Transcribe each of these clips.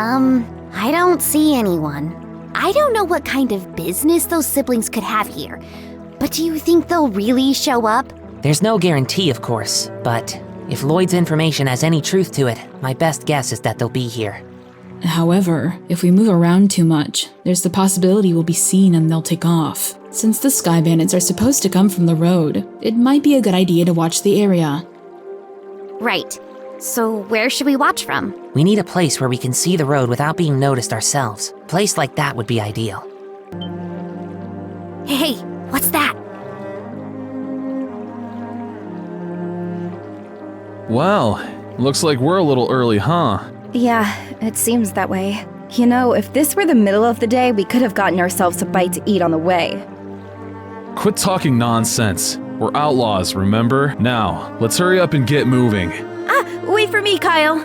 I don't see anyone. I don't know what kind of business those siblings could have here, but do you think they'll really show up? There's no guarantee, of course, but if Lloyd's information has any truth to it, my best guess is that they'll be here. However, if we move around too much, there's the possibility we'll be seen and they'll take off. Since the Sky Bandits are supposed to come from the road, it might be a good idea to watch the area. Right. So where should we watch from? We need a place where we can see the road without being noticed ourselves. A place like that would be ideal. Hey, what's that? Wow, looks like we're a little early, huh? Yeah, it seems that way. You know, if this were the middle of the day, we could have gotten ourselves a bite to eat on the way. Quit talking nonsense. We're outlaws, remember? Now, let's hurry up and get moving. Wait for me, Kyle!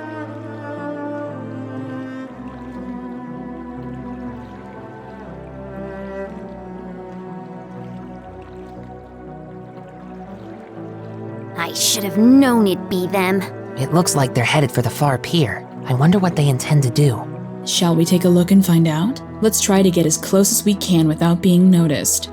I should have known it'd be them. It looks like they're headed for the far pier. I wonder what they intend to do. Shall we take a look and find out? Let's try to get as close as we can without being noticed.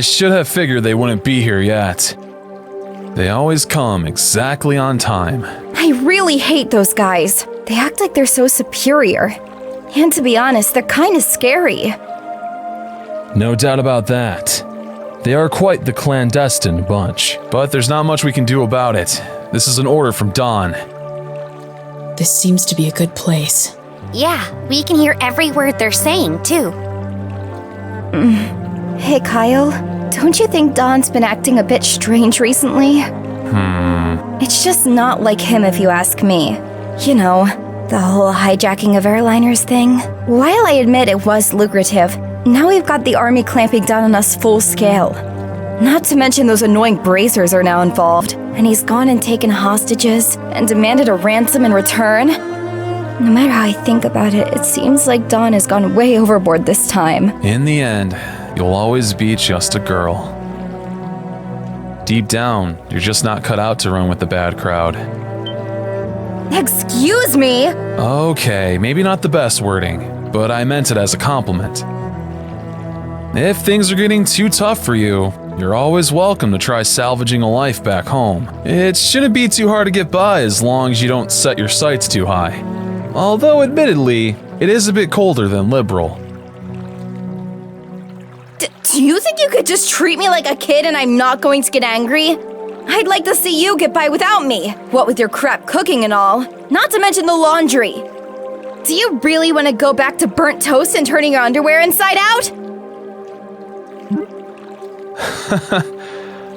I should have figured they wouldn't be here yet. They always come exactly on time. I really hate those guys. They act like they're so superior. And to be honest, they're kinda scary. No doubt about that. They are quite the clandestine bunch, but there's not much we can do about it. This is an order from Dawn. This seems to be a good place. Yeah, we can hear every word they're saying, too. Hey, Kyle. Don't you think Don's been acting a bit strange recently? It's just not like him if you ask me. You know, the whole hijacking of airliners thing. While I admit it was lucrative, now we've got the army clamping down on us full scale. Not to mention those annoying bracers are now involved, and he's gone and taken hostages and demanded a ransom in return. No matter how I think about it, it seems like Dawn has gone way overboard this time. In the end, you'll always be just a girl. Deep down, you're just not cut out to run with the bad crowd. Excuse me? Okay, maybe not the best wording, but I meant it as a compliment. If things are getting too tough for you, you're always welcome to try salvaging a life back home. It shouldn't be too hard to get by as long as you don't set your sights too high. Although admittedly, it is a bit colder than liberal. Do you think you could just treat me like a kid and I'm not going to get angry? I'd like to see you get by without me. What with your crap cooking and all. Not to mention the laundry. Do you really want to go back to burnt toast and turning your underwear inside out?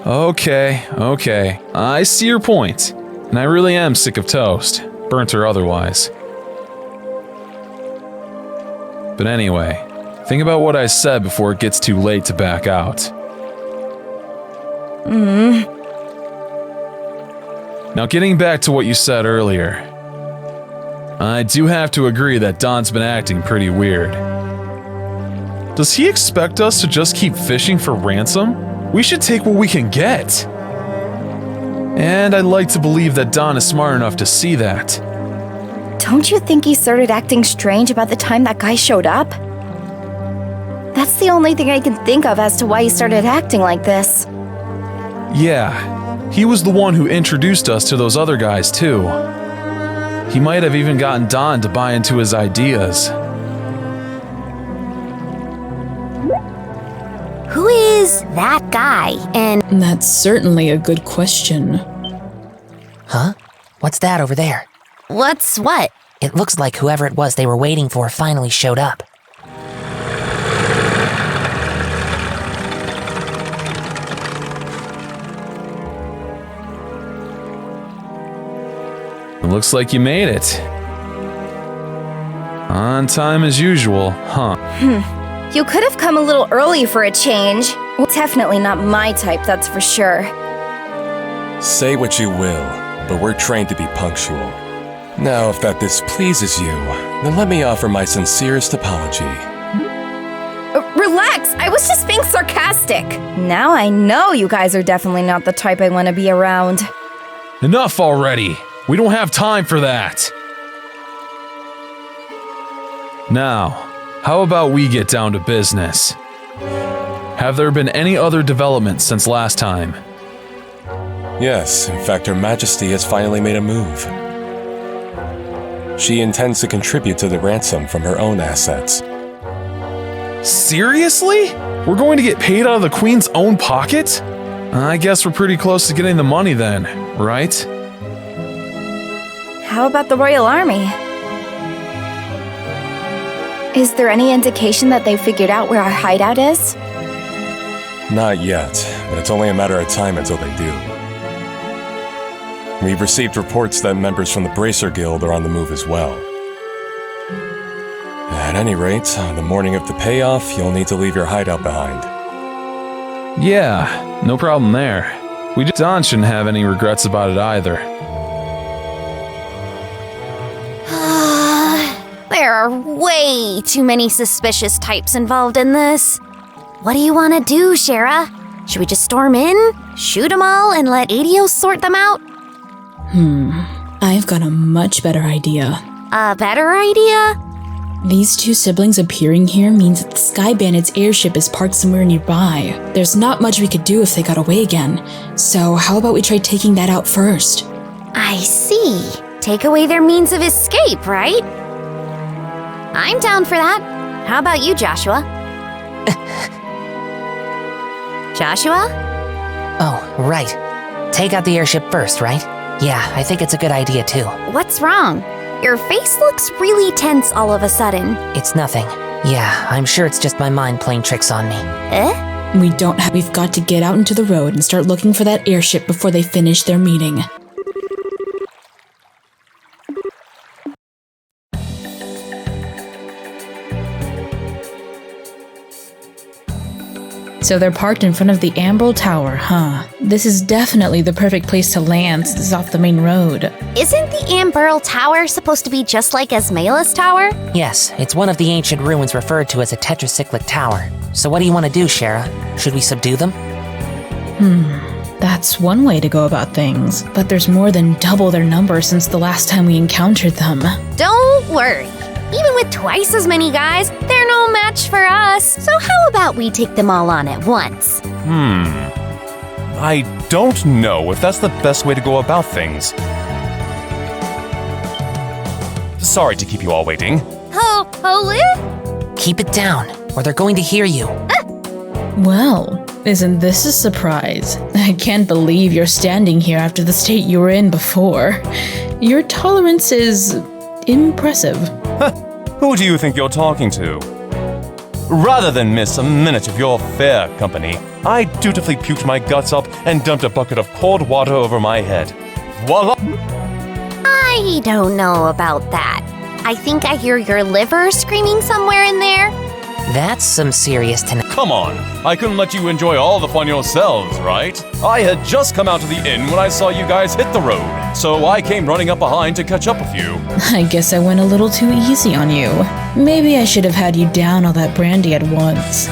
Okay. I see your point. And I really am sick of toast, burnt or otherwise. But anyway, think about what I said before it gets too late to back out. Now getting back to what you said earlier. I do have to agree that Don's been acting pretty weird. Does he expect us to just keep fishing for ransom? We should take what we can get. And I'd like to believe that Don is smart enough to see that. Don't you think he started acting strange about the time that guy showed up? That's the only thing I can think of as to why he started acting like this. Yeah, he was the one who introduced us to those other guys too. He might have even gotten Don to buy into his ideas. Who is that guy? And That's certainly a good question. Huh? What's that over there? what's what? It looks like whoever it was they were waiting for finally showed up. It looks like you made it. On time as usual, huh? You could have come a little early for a change. Well, definitely not my type, that's for sure. Say what you will, but we're trained to be punctual. Now, if that displeases you, then let me offer my sincerest apology. Relax, I was just being sarcastic. Now I know you guys are definitely not the type I want to be around. Enough already! We don't have time for that! Now, how about we get down to business? Have there been any other developments since last time? Yes, in fact, Her Majesty has finally made a move. She intends to contribute to the ransom from her own assets. Seriously? We're going to get paid out of the Queen's own pocket? I guess we're pretty close to getting the money then, right? How about the Royal Army? Is there any indication that they figured out where our hideout is? Not yet, but it's only a matter of time until they do. We've received reports that members from the Bracer Guild are on the move as well. At any rate, on the morning of the payoff, you'll need to leave your hideout behind. Yeah, no problem there. Don shouldn't have any regrets about it either. There are way too many suspicious types involved in this. What do you want to do, Shara? Should we just storm in, shoot them all, and let HIDEOUT sort them out? I've got a much better idea. A better idea? These two siblings appearing here means that the Sky Bandit's airship is parked somewhere nearby. There's not much we could do if they got away again. So how about we try taking that out first? I see. Take away their means of escape, right? I'm down for that. How about you, Joshua? Joshua? Oh, right. Take out the airship first, right? Yeah, I think it's a good idea too. What's wrong? Your face looks really tense all of a sudden. It's nothing. Yeah, I'm sure it's just my mind playing tricks on me. Eh? We've got to get out into the road and start looking for that airship before they finish their meeting. So they're parked in front of the Emerald Tower, huh? This is definitely the perfect place to land since it's off the main road. Isn't the Amberl Tower supposed to be just like Esmela's tower? Yes, it's one of the ancient ruins referred to as a tetracyclic tower. So what do you want to do, Shara? Should we subdue them? That's one way to go about things, but there's more than double their number since the last time we encountered them. Don't worry. Even with twice as many guys, they're no match for us. So how about we take them all on at once? I don't know if that's the best way to go about things. Sorry to keep you all waiting. Holy? Keep it down, or they're going to hear you. Well, isn't this a surprise? I can't believe you're standing here after the state you were in before. Your tolerance is impressive. Who do you think you're talking to? Rather than miss a minute of your fair company, I dutifully puked my guts up and dumped a bucket of cold water over my head. Voila! I don't know about that. I think I hear your liver screaming somewhere in there. That's some serious Come on, I couldn't let you enjoy all the fun yourselves, right? I had just come out to the inn when I saw you guys hit the road, so I came running up behind to catch up with you. I guess I went a little too easy on you. Maybe I should have had you down all that brandy at once.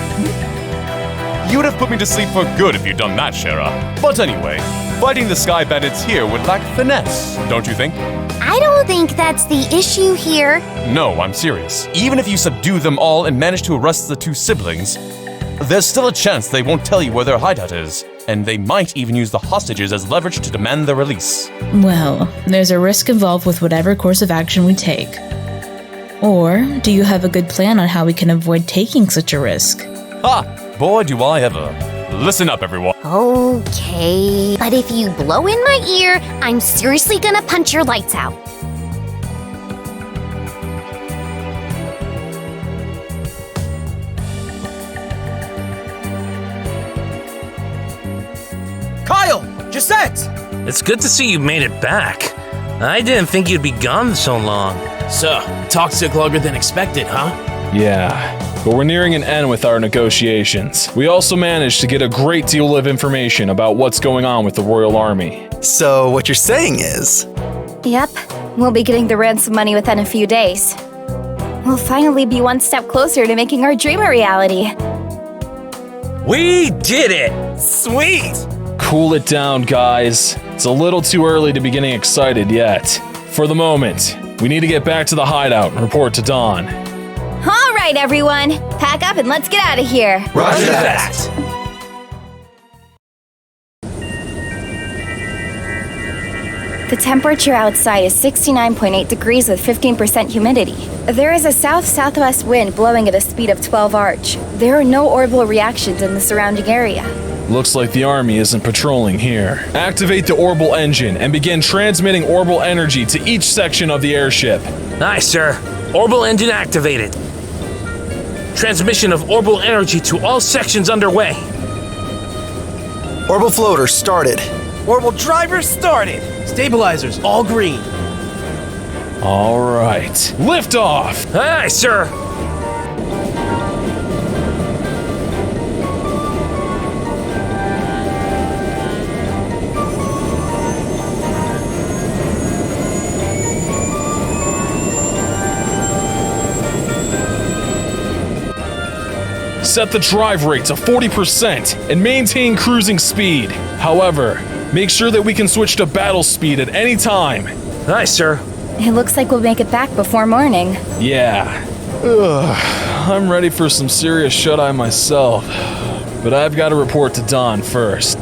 You'd have put me to sleep for good if you'd done that, Shara. But anyway, fighting the Sky Bandits here would lack finesse, don't you think? I don't think that's the issue here. No, I'm serious. Even if you subdue them all and manage to arrest the two siblings, there's still a chance they won't tell you where their hideout is, and they might even use the hostages as leverage to demand their release. Well, there's a risk involved with whatever course of action we take. Or, do you have a good plan on how we can avoid taking such a risk? Ha! Boy, do I ever. Listen up, everyone. Okay, but if you blow in my ear, I'm seriously gonna punch your lights out. Kyle! Gisette! It's good to see you made it back. I didn't think you'd be gone so long. So, toxic longer than expected, huh? Yeah, but we're nearing an end with our negotiations. We also managed to get a great deal of information about what's going on with the Royal Army. So what you're saying is... Yep, we'll be getting the ransom money within a few days. We'll finally be one step closer to making our dream a reality. We did it! Sweet! Cool it down, guys. It's a little too early to be getting excited yet. For the moment, we need to get back to the hideout and report to Dawn. All right, everyone. Pack up and let's get out of here. Roger that! The temperature outside is 69.8 degrees with 15% humidity. There is a south-southwest wind blowing at a speed of 12 arch. There are no orbital reactions in the surrounding area. Looks like the army isn't patrolling here. Activate the orbital engine and begin transmitting orbital energy to each section of the airship. Aye, sir. Orbital engine activated. Transmission of orbital energy to all sections underway. Orbital floater started. Orbital driver started. Stabilizers all green. All right, lift off. Aye, sir. Set the drive rate to 40% and maintain cruising speed. However, make sure that we can switch to battle speed at any time. Aye, sir. It looks like we'll make it back before morning. Yeah. I'm ready for some serious shut-eye myself. But I've got to report to Dawn first.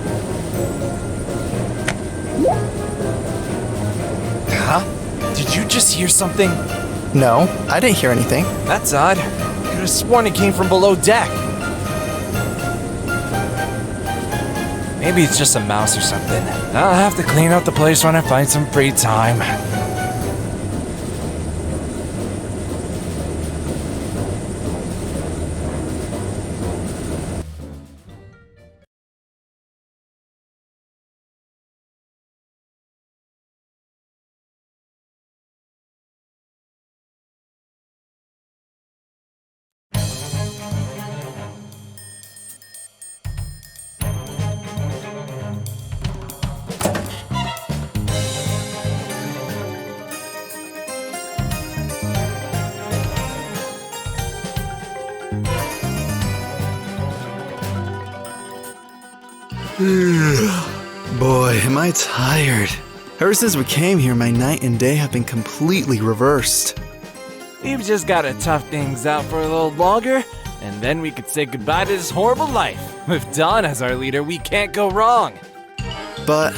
Huh? Did you just hear something? No, I didn't hear anything. That's odd. Could have sworn it came from below deck. Maybe it's just a mouse or something. I'll have to clean out the place when I find some free time. Boy, am I tired. Ever since we came here, my night and day have been completely reversed. We've just gotta tough things out for a little longer, and then we could say goodbye to this horrible life. With Dawn as our leader, we can't go wrong. But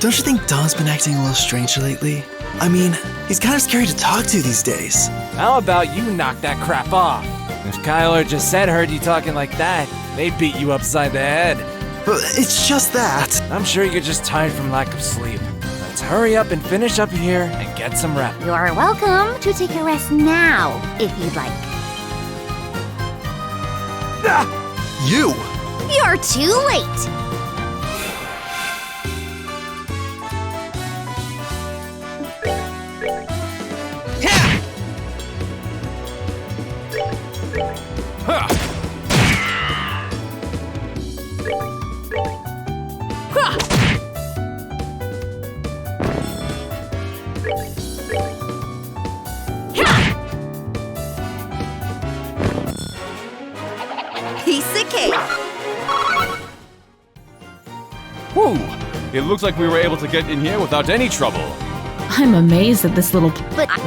don't you think Dawn's been acting a little strange lately? I mean, he's kind of scary to talk to these days. How about you knock that crap off? If Kyle or Gisette heard you talking like that, they'd beat you upside the head. But it's just that. I'm sure you're just tired from lack of sleep. Let's hurry up and finish up here and get some rest. You are welcome to take a rest now, if you'd like. You! You're too late! Piece of cake. Whew! It looks like we were able to get in here without any trouble. I'm amazed at this little.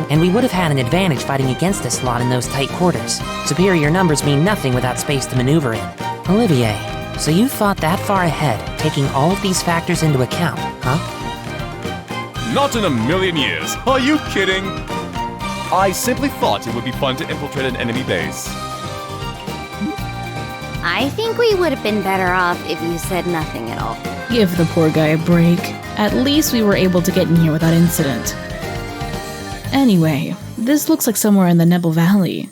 And we would have had an advantage fighting against this lot in those tight quarters. Superior numbers mean nothing without space to maneuver in. Olivier, so you thought that far ahead, taking all of these factors into account, huh? Not in a million years. Are you kidding? I simply thought it would be fun to infiltrate an enemy base. I think we would have been better off if you said nothing at all. Give the poor guy a break. At least we were able to get in here without incident. Anyway, this looks like somewhere in the Nebel Valley.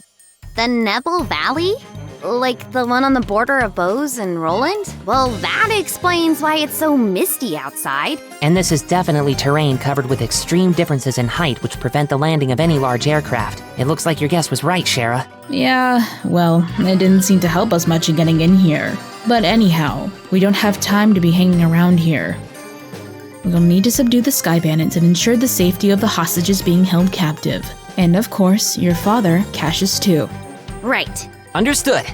The Nebel Valley? Like the one on the border of Bose and Roland? Well, that explains why it's so misty outside. And this is definitely terrain covered with extreme differences in height which prevent the landing of any large aircraft. It looks like your guess was right, Shara. Yeah, well, it didn't seem to help us much in getting in here. But anyhow, we don't have time to be hanging around here. We'll need to subdue the Sky Bandits and ensure the safety of the hostages being held captive. And of course, your father, Cassius, too. Right. Understood.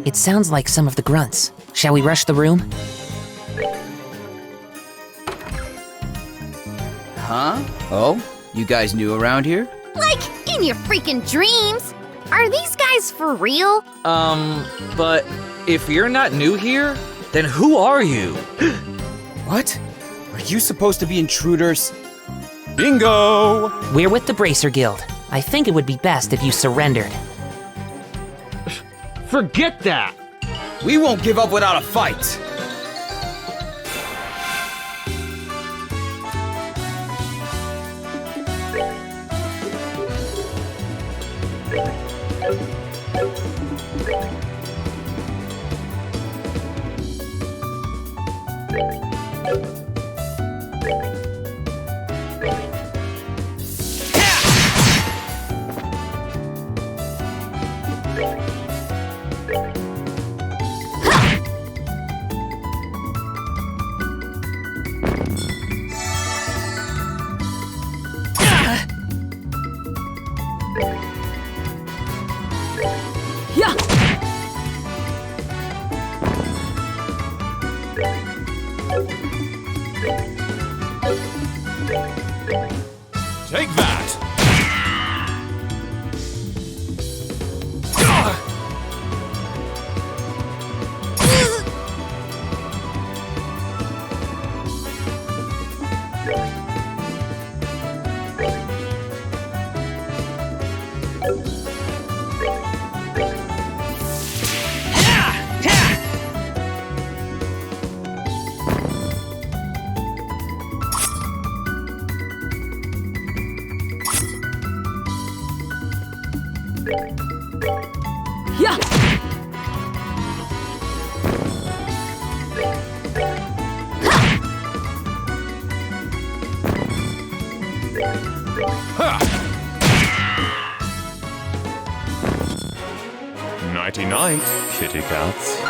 It sounds like some of the grunts. Shall we rush the room? Huh? Oh? You guys new around here? Like, in your freaking dreams! Are these guys for real? But if you're not new here, then who are you? What? Are you supposed to be intruders? Bingo! We're with the Bracer Guild. I think it would be best if you surrendered. Forget that! We won't give up without a fight! Take that! Nighty-night, kitty cats.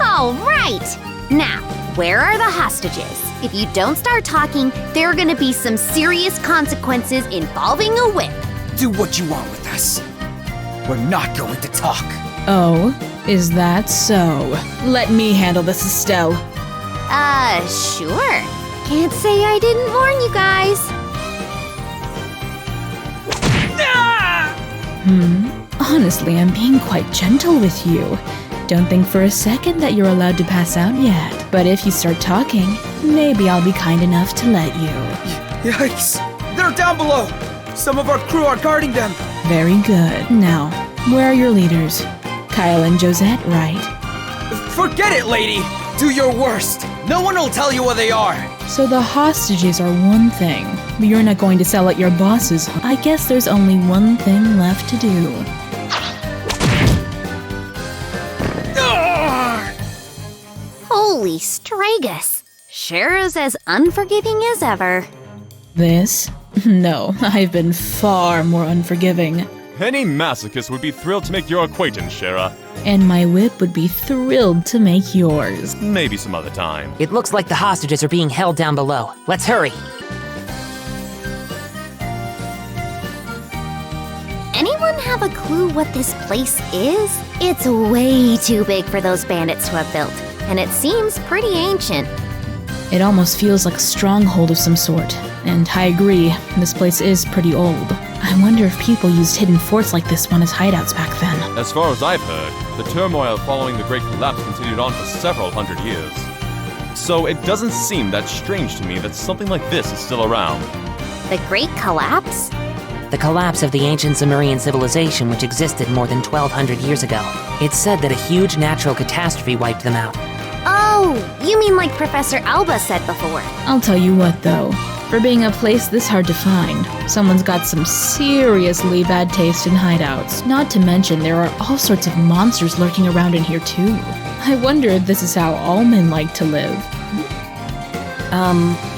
All right! Now, where are the hostages? If you don't start talking, there are gonna be some serious consequences involving a whip. Do what you want with us. We're not going to talk. Oh, is that so? Let me handle this, Estelle. Sure. Can't say I didn't warn you guys. Honestly, I'm being quite gentle with you. Don't think for a second that you're allowed to pass out yet. But if you start talking, maybe I'll be kind enough to let you. Yikes! They're down below! Some of our crew are guarding them! Very good. Now, where are your leaders? Kyle and Josette, right? Forget it, lady! Do your worst! No one will tell you where they are! So the hostages are one thing, but you're not going to sell out your bosses. I guess there's only one thing left to do. Holy Stragus. Shara's as unforgiving as ever. This? No, I've been far more unforgiving. Any masochist would be thrilled to make your acquaintance, Shara. And my whip would be thrilled to make yours. Maybe some other time. It looks like the hostages are being held down below. Let's hurry. Anyone have a clue what this place is? It's way too big for those bandits to have built, and it seems pretty ancient. It almost feels like a stronghold of some sort. And I agree, this place is pretty old. I wonder if people used hidden forts like this one as hideouts back then. As far as I've heard, the turmoil following the Great Collapse continued on for several hundred years. So it doesn't seem that strange to me that something like this is still around. The Great Collapse? The collapse of the ancient Sumerian civilization which existed more than 1,200 years ago. It's said that a huge natural catastrophe wiped them out. Oh, you mean like Professor Alba said before. I'll tell you what though, for being a place this hard to find, someone's got some seriously bad taste in hideouts. Not to mention there are all sorts of monsters lurking around in here too. I wonder if this is how all men like to live.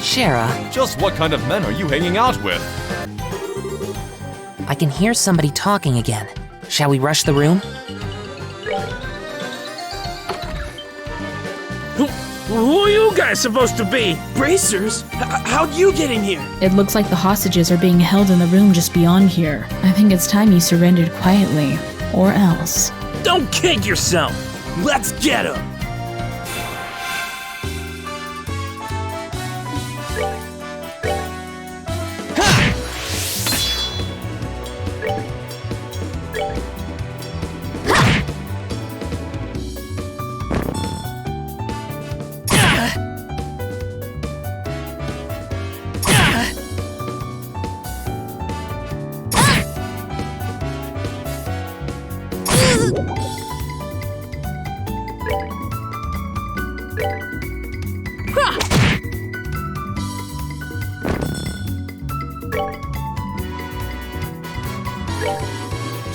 Shara, Just what kind of men are you hanging out with? I can hear somebody talking again. Shall we rush the room? Who are you guys supposed to be? Bracers? How'd you get in here? It looks like the hostages are being held in the room just beyond here. I think it's time you surrendered quietly, or else. Don't kid yourself. Let's get him!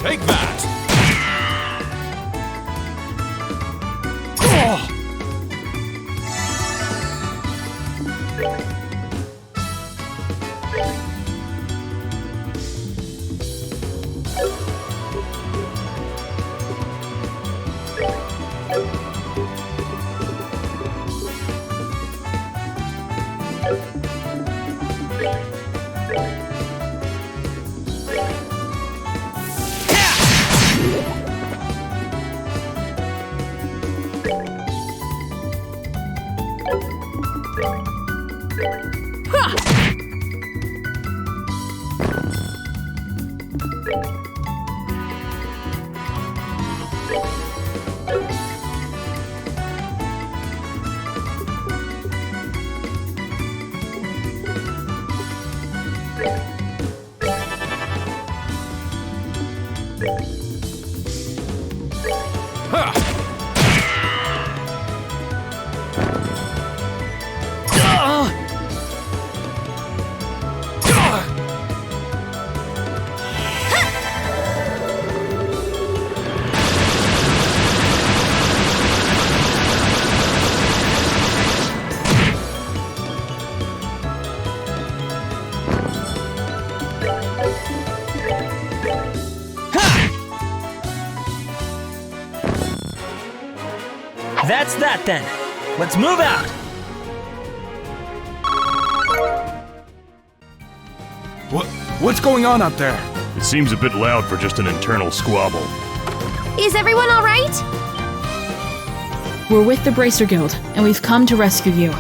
Take that! That's that then. Let's move out. What's going on out there? It Seems a bit loud for just an internal squabble. Is everyone all right? We're with the Bracer Guild, and we've come to rescue you.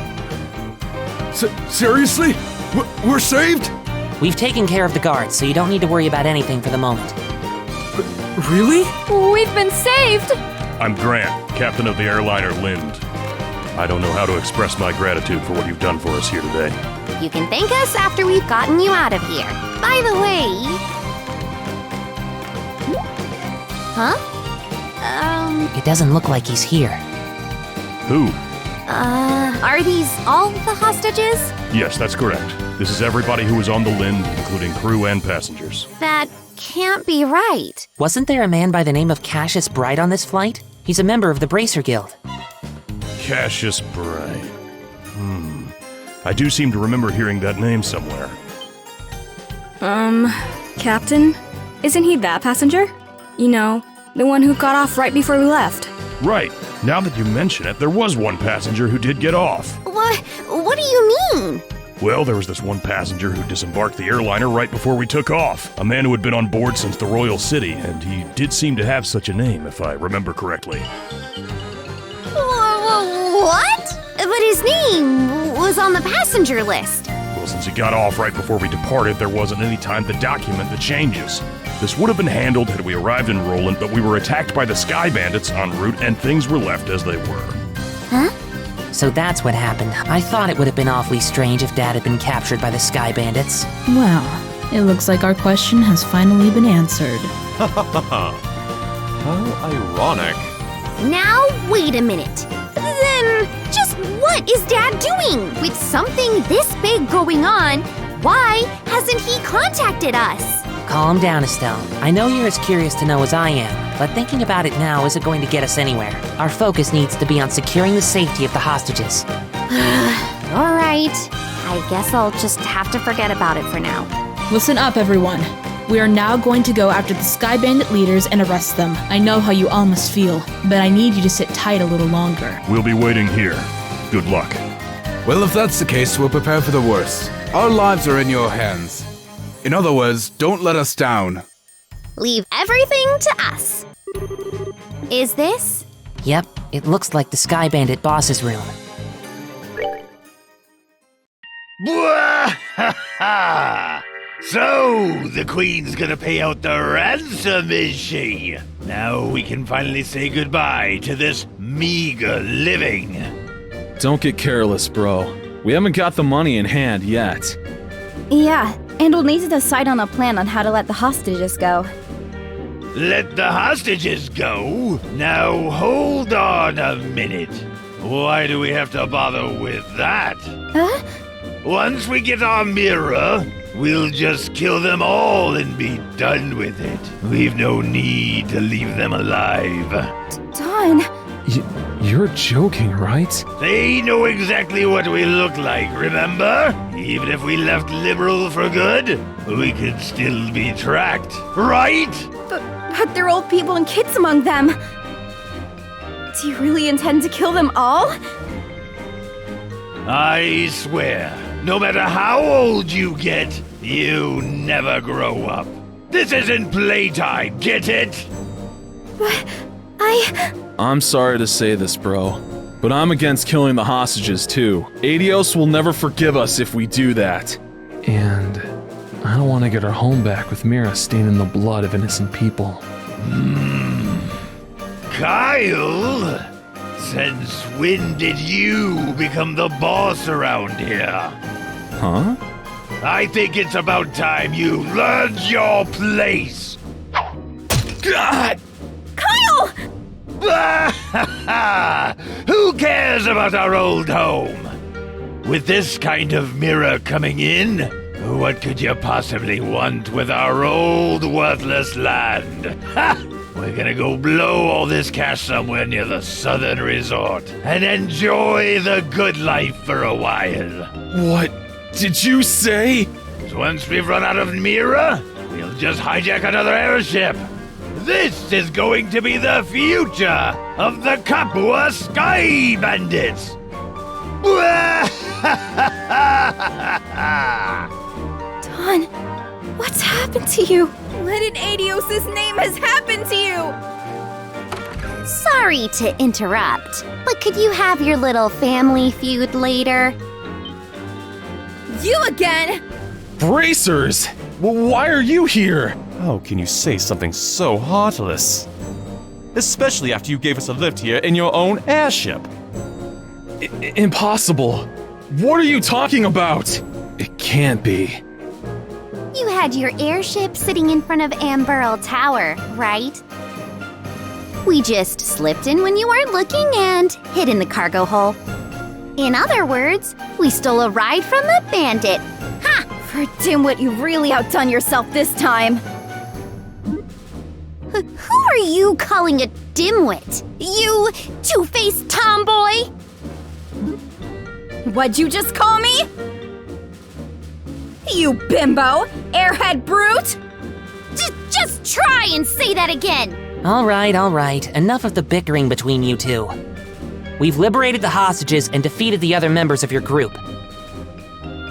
Seriously? We're saved? We've taken care of the guards, so you don't need to worry about anything for the moment. Really? We've been saved! I'm Grant, captain of the airliner Lind. I don't know how to express my gratitude for what you've done for us here today. You can thank us after we've gotten you out of here. By the way... Huh? It doesn't look like he's here. Who? Are these all the hostages? Yes, that's correct. This is everybody who was on the Lind, including crew and passengers. That can't be right. Wasn't there a man by the name of Cassius Bright on this flight? He's a member of the Bracer Guild. Cassius Bright. I do seem to remember hearing that name somewhere. Captain? Isn't he that passenger? You know, the one who got off right before we left. Right. Now that you mention it, there was one passenger who did get off. What do you mean? Well, there was this one passenger who disembarked the airliner right before we took off. A man who had been on board since the Royal City, and he did seem to have such a name, if I remember correctly. What? But his name was on the passenger list. Well, since he got off right before we departed, there wasn't any time to document the changes. This would have been handled had we arrived in Roland, but we were attacked by the Sky Bandits en route, and things were left as they were. Huh? So that's what happened. I thought it would have been awfully strange if Dad had been captured by the Sky Bandits. Well, it looks like our question has finally been answered. How ironic. Now, wait a minute. Then, just what is Dad doing? With something this big going on, why hasn't he contacted us? Calm down, Estelle. I know you're as curious to know as I am, but thinking about it now isn't going to get us anywhere. Our focus needs to be on securing the safety of the hostages. All right. I guess I'll just have to forget about it for now. Listen up, everyone. We are now going to go after the Sky Bandit leaders and arrest them. I know how you all must feel, but I need you to sit tight a little longer. We'll be waiting here. Good luck. Well, if that's the case, we'll prepare for the worst. Our lives are in your hands. In other words, don't let us down. Leave everything to us. Is this? Yep, it looks like the Sky Bandit boss's room. So, the Queen's gonna pay out the ransom, is she? Now we can finally say goodbye to this meager living. Don't get careless, bro. We haven't got the money in hand yet. Yeah, and we'll need to decide on a plan on how to let the hostages go. Let the hostages go? Now hold on a minute. Why do we have to bother with that? Huh? Once we get our mirror, we'll just kill them all and be done with it. We've no need to leave them alive. Don! You're joking, right? They know exactly what we look like, remember? Even if we left Liberal for good, we could still be tracked, right? But there are old people and kids among them. Do you really intend to kill them all? I swear, no matter how old you get, you never grow up. This isn't playtime, get it? But I'm sorry to say this, bro, but I'm against killing the hostages too. Adios will never forgive us if we do that. And I don't want to get our home back with Mira staining the blood of innocent people. Kyle? Since when did you become the boss around here? Huh? I think it's about time you learned your place. God! Kyle! Who cares about our old home? With this kind of mirror coming in, what could you possibly want with our old worthless land? We're gonna go blow all this cash somewhere near the southern resort and enjoy the good life for a while. What did you say? So once we've run out of Mira, we'll just hijack another airship. This is going to be the future of the Kapua Sky Bandits. Don, What's happened to you? What in Aidios' name has happened to you? Sorry to interrupt, but could you have your little family feud later? You again? Bracers! Why are you here? How can you say something so heartless? Especially after you gave us a lift here in your own airship. Impossible. What are you talking about? It can't be. You had your airship sitting in front of Amberl Tower, right? We just slipped in when you weren't looking and hid in the cargo hole. In other words, we stole a ride from the bandit. Ha! For dimwit, you've really outdone yourself this time. Who are you calling a dimwit? You two-faced tomboy? What'd you just call me? You bimbo! Airhead brute! Just try and say that again! All right. Enough of the bickering between you two. We've liberated the hostages and defeated the other members of your group.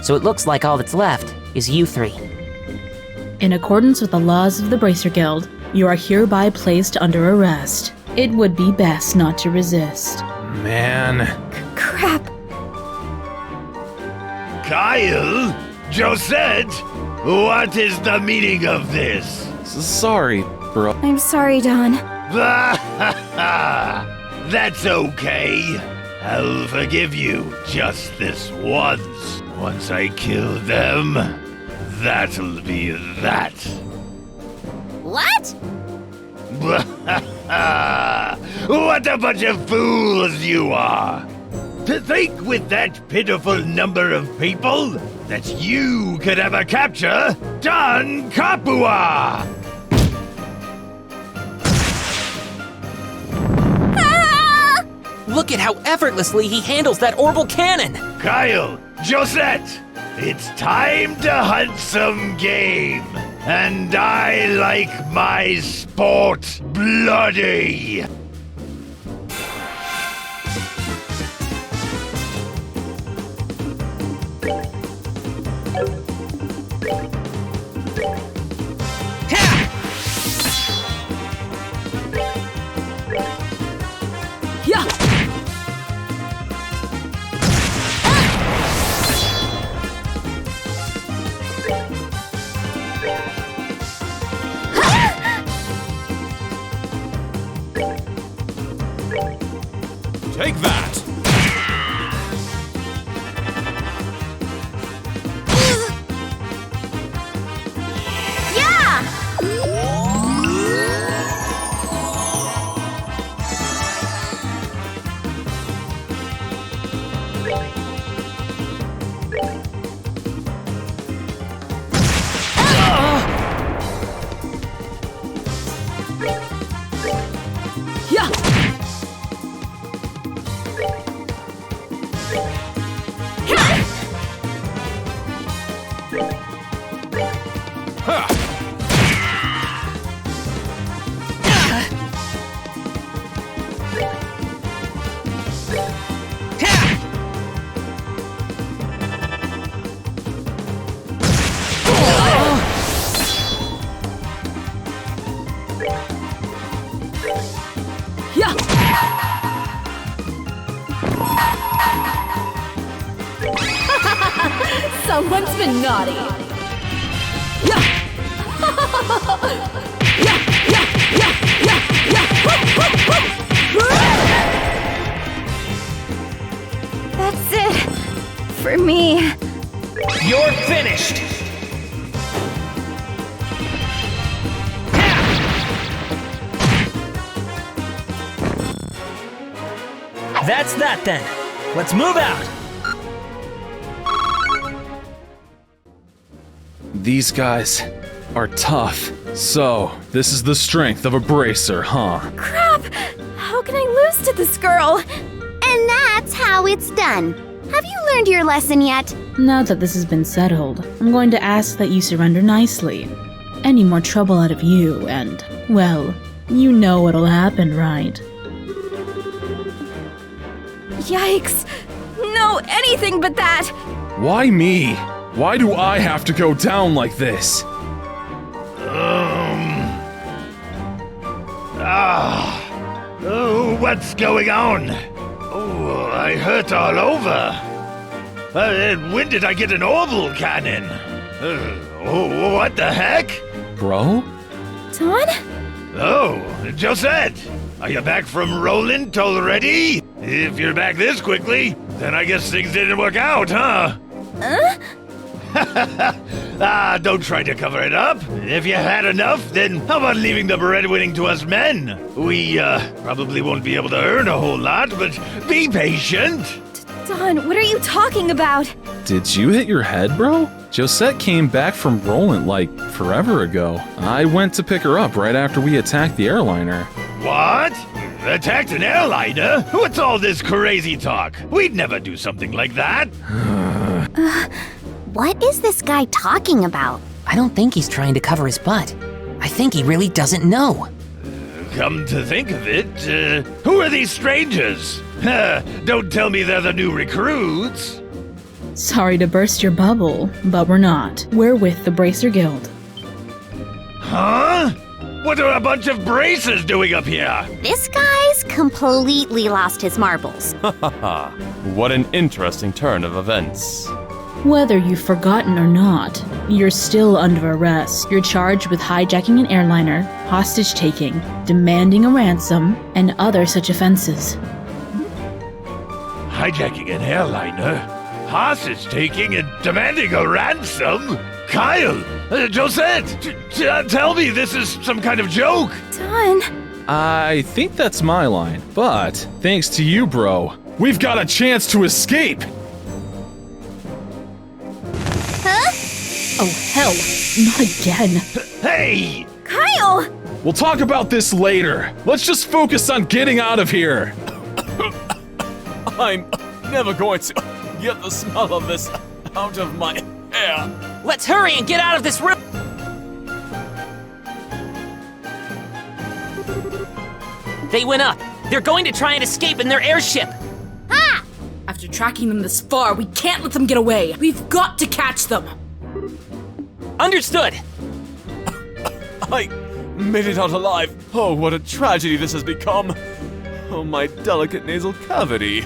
So it looks like all that's left is you three. In accordance with the laws of the Bracer Guild, you are hereby placed under arrest. It would be best not to resist. Man. Crap. Kyle? Josette? What is the meaning of this? Sorry, bro. I'm sorry, Don. That's okay. I'll forgive you just this once. Once I kill them, that'll be that. What? What a bunch of fools you are! To think with that pitiful number of people that you could ever capture Don Kapua! Look at how effortlessly he handles that orbital cannon! Kyle, Josette, it's time to hunt some game. And I like my sport bloody. Take that! Someone's been naughty. That's it. For me. You're finished. That's that then. Let's move out. These guys are tough. So, this is the strength of a bracer, huh? Crap! How can I lose to this girl? And that's how it's done. Have you learned your lesson yet? Now that this has been settled, I'm going to ask that you surrender nicely. Any more trouble out of you, and, well, you know what'll happen, right? Yikes! No, anything but that! Why me? Why do I have to go down like this? What's going on? Oh, I hurt all over. And when did I get an orbital cannon? What the heck? Bro? Don? Oh, Josette! Are you back from Roland already? If you're back this quickly, then I guess things didn't work out, huh? Don't try to cover it up. If you had enough, then how about leaving the breadwinning to us men? We, probably won't be able to earn a whole lot, but be patient. Don, what are you talking about? Did you hit your head, bro? Josette came back from Roland like forever ago. I went to pick her up right after we attacked the airliner. What? Attacked an airliner? What's all this crazy talk? We'd never do something like that. What is this guy talking about? I don't think he's trying to cover his butt. I think he really doesn't know. Come to think of it, who are these strangers? Don't tell me they're the new recruits. Sorry to burst your bubble, but we're not. We're with the Bracer Guild. Huh? What are a bunch of bracers doing up here? This guy's completely lost his marbles. What an interesting turn of events. Whether you've forgotten or not, you're still under arrest. You're charged with hijacking an airliner, hostage-taking, demanding a ransom, and other such offenses. Hijacking an airliner? Hostage-taking and demanding a ransom? Kyle! Josette! Tell me this is some kind of joke! Don! I think that's my line, but thanks to you, bro, we've got a chance to escape! Oh, hell. Not again. Hey! Kyle! We'll talk about this later. Let's just focus on getting out of here. I'm never going to get the smell of this out of my hair. Let's hurry and get out of this room! They went up. They're going to try and escape in their airship. Ha! After tracking them this far, we can't let them get away. We've got to catch them. Understood. I made it out alive. Oh, what a tragedy this has become. Oh, my delicate nasal cavity.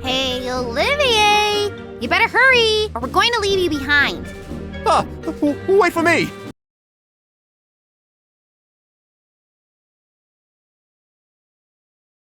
Hey, Olivier! You better hurry, or we're going to leave you behind. Wait for me!